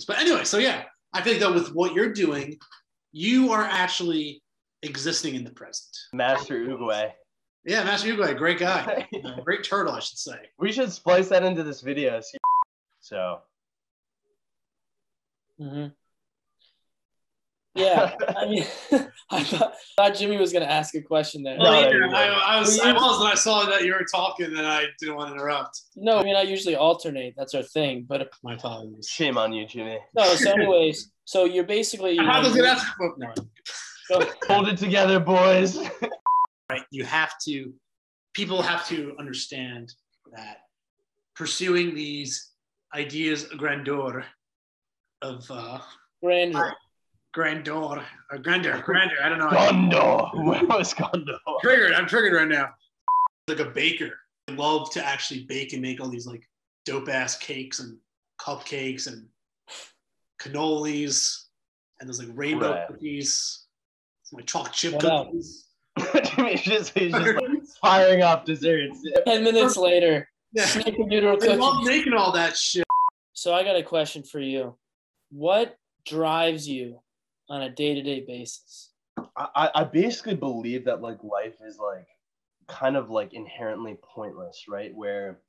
ridiculous. But anyway, so yeah, I think that with what you're doing, you are actually existing in the present. Master Uguay. Yeah, Master Uguay, great guy. Great turtle, I should say. We should splice that into this video. So. Mm-hmm. Yeah, I mean, I thought Jimmy was going to ask a question there. Well, I was, and I saw that you were talking, and I didn't want to interrupt. No, I mean, I usually alternate. That's our thing. But my apologies. Shame on you, Jimmy. No, so anyways, so you're basically... I was going to ask... No. Hold it together, boys. Right, people have to understand that pursuing these ideas of grandeur, grandeur, I don't know. Gondor. Where was Gondor? I'm triggered right now. Like a baker. I love to actually bake and make all these like dope ass cakes and cupcakes and cannolis and those like rainbow cookies. Some like chocolate chip cookies. he's just firing off desserts. 10 minutes later, snickerdoodle cookies. I love making all that shit. So I got a question for you. What drives you on a day-to-day basis? I basically believe that like life is like kind of like inherently pointless, right? Where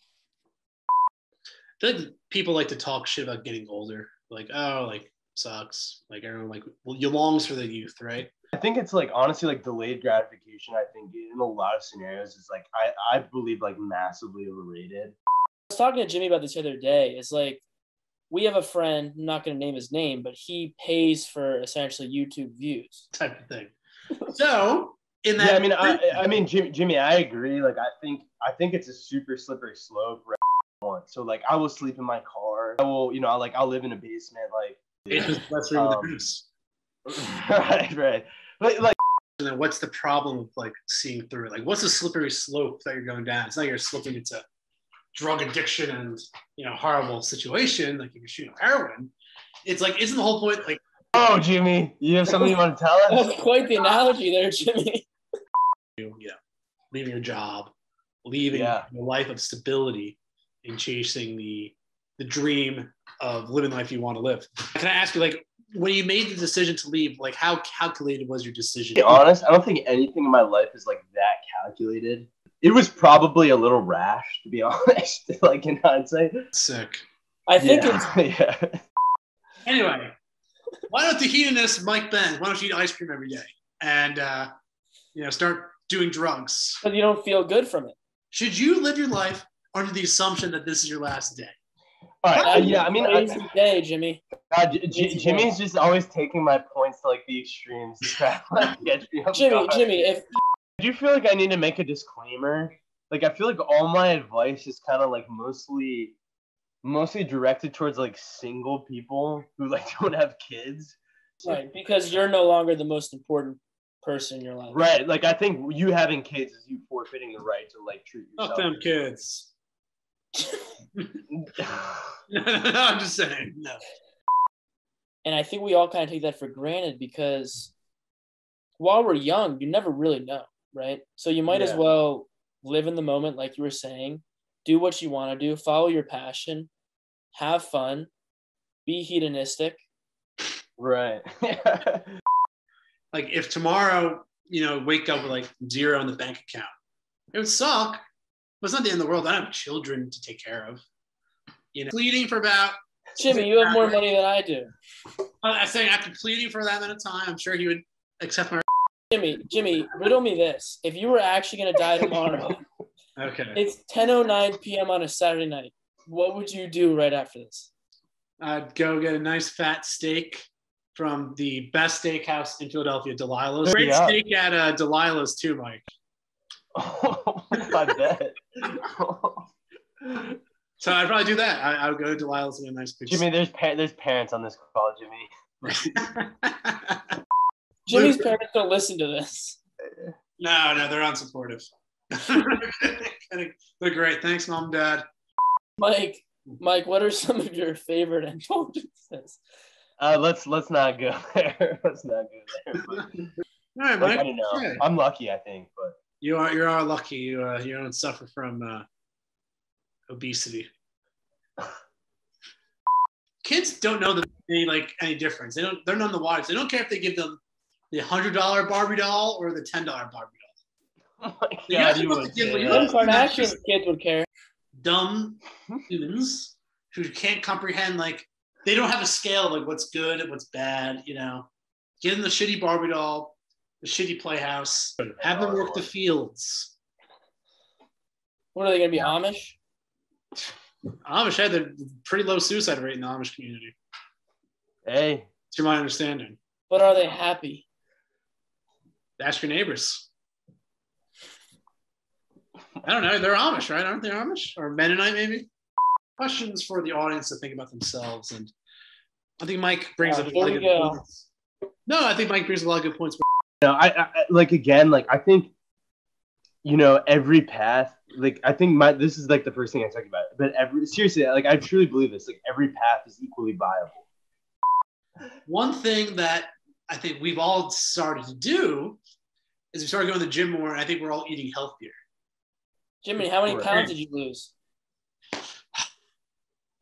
I feel like people like to talk shit about getting older. Like, oh, like sucks. Like everyone like you longs for the youth, right? I think it's like honestly like delayed gratification. I think in a lot of scenarios is like I believe like massively overrated. I was talking to Jimmy about this the other day. It's like we have a friend, I'm not going to name his name, but he pays for essentially YouTube views type of thing. So in that, yeah, I mean, Jimmy, I agree. Like I think it's a super slippery slope. So like I will sleep in my car. I will, I'll live in a basement. Like it's just less room in the house. Right. Like, and then what's the problem with like seeing through it? Like, what's the slippery slope that you're going down? It's not you're slipping into drug addiction and horrible situation like if you're shooting heroin. It's like, isn't the whole point like? Oh, Jimmy, you have something you want to tell us? That's quite the analogy there, Jimmy. Leaving your job, leaving a life of stability, and chasing the dream of living the life you want to live. Can I ask you, like, when you made the decision to leave, like, how calculated was your decision? To be honest, I don't think anything in my life is like that calculated. It was probably a little rash, to be honest. Like in hindsight, sick. I think it's Anyway, why don't the hedonist Mike Ben? Why don't you eat ice cream every day and start doing drugs? But you don't feel good from it. Should you live your life under the assumption that this is your last day? All right. I mean, crazy day, Jimmy. Jimmy's just always taking my points to like the extremes. Jimmy, do you feel like I need to make a disclaimer? Like, I feel like all my advice is kind of like mostly directed towards like single people who like don't have kids. Right, because you're no longer the most important person in your life. Right, like I think you having kids is you forfeiting the right to like treat yourself. Fuck them kids. No, I'm just saying. No. And I think we all kind of take that for granted because while we're young, you never really know, right? So you might as well live in the moment, like you were saying, do what you want to do, follow your passion, have fun, be hedonistic. Right. Like if tomorrow, wake up with like zero in the bank account, it would suck, but it's not the end of the world. I have children to take care of. Pleading for about... Jimmy, you have more money than I do. I'm saying after pleading for that amount of time, I'm sure he would accept my... Jimmy, riddle me this. If you were actually going to die tomorrow, okay, it's 10:09 p.m. on a Saturday night, what would you do right after this? I'd go get a nice fat steak from the best steakhouse in Philadelphia, Delilah's. Great steak at Delilah's too, Mike. Oh, I bet. So I'd probably do that. I would go to Delilah's and get a nice picture. Jimmy, there's parents on this call, Jimmy. Jimmy's parents don't listen to this. No, they're unsupportive. They're great. Thanks, Mom, Dad. Mike, what are some of your favorite indulgences? Let's not go there. Let's not go there. All right, Mike. I don't know. Okay. I'm lucky, I think, but you are lucky. You don't suffer from obesity. kids don't know any difference. They're none the wiser. They don't care if they give them the $100 Barbie doll or the $10 Barbie doll. Oh my God, Kardashian kids would care. Dumb humans who can't comprehend, like, they don't have a scale of like what's good and what's bad, you know. Give them the shitty Barbie doll, the shitty playhouse, have them work the fields. What are they gonna be, Amish? Amish had a pretty low suicide rate in the Amish community. Hey. To my understanding. But are they happy? Ask your neighbors. I don't know. They're Amish, right? Aren't they Amish? Or Mennonite, maybe? Questions for the audience to think about themselves. And I think Mike brings up a lot of good points. No, I think Mike brings a lot of good points. No, I think, you know, every path, like, I think this is like the first thing I talk about. But seriously, like, I truly believe this. Like, every path is equally viable. One thing that I think we've all started to do is we started going to the gym more, and I think we're all eating healthier. Jimmy, how many pounds did you lose?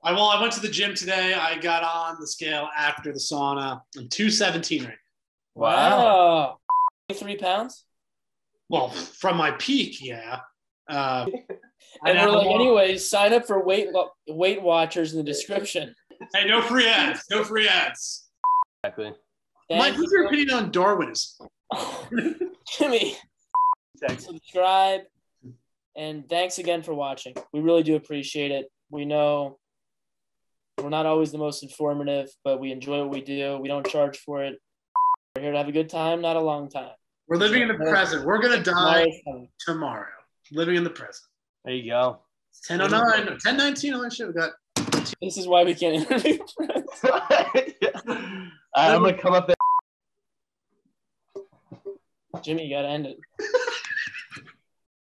I went to the gym today. I got on the scale after the sauna. I'm 217 right now. Wow. 3 pounds? Well, from my peak, yeah. And we're like, anyways, sign up for Weight Watchers in the description. Hey, no free ads. No free ads. Exactly. Mike, what's your opinion on Darwinism? Jimmy, subscribe, and thanks again for watching. We really do appreciate it. We know we're not always the most informative, but we enjoy what we do. We don't charge for it. We're here to have a good time, not a long time. We're living in the present. We're going to die tomorrow. Living in the present. There you go. It's 10:09, 10:19. Oh, shit, we got. This is why we can't interview friends. I'm going to come up there. Jimmy, you got to end it.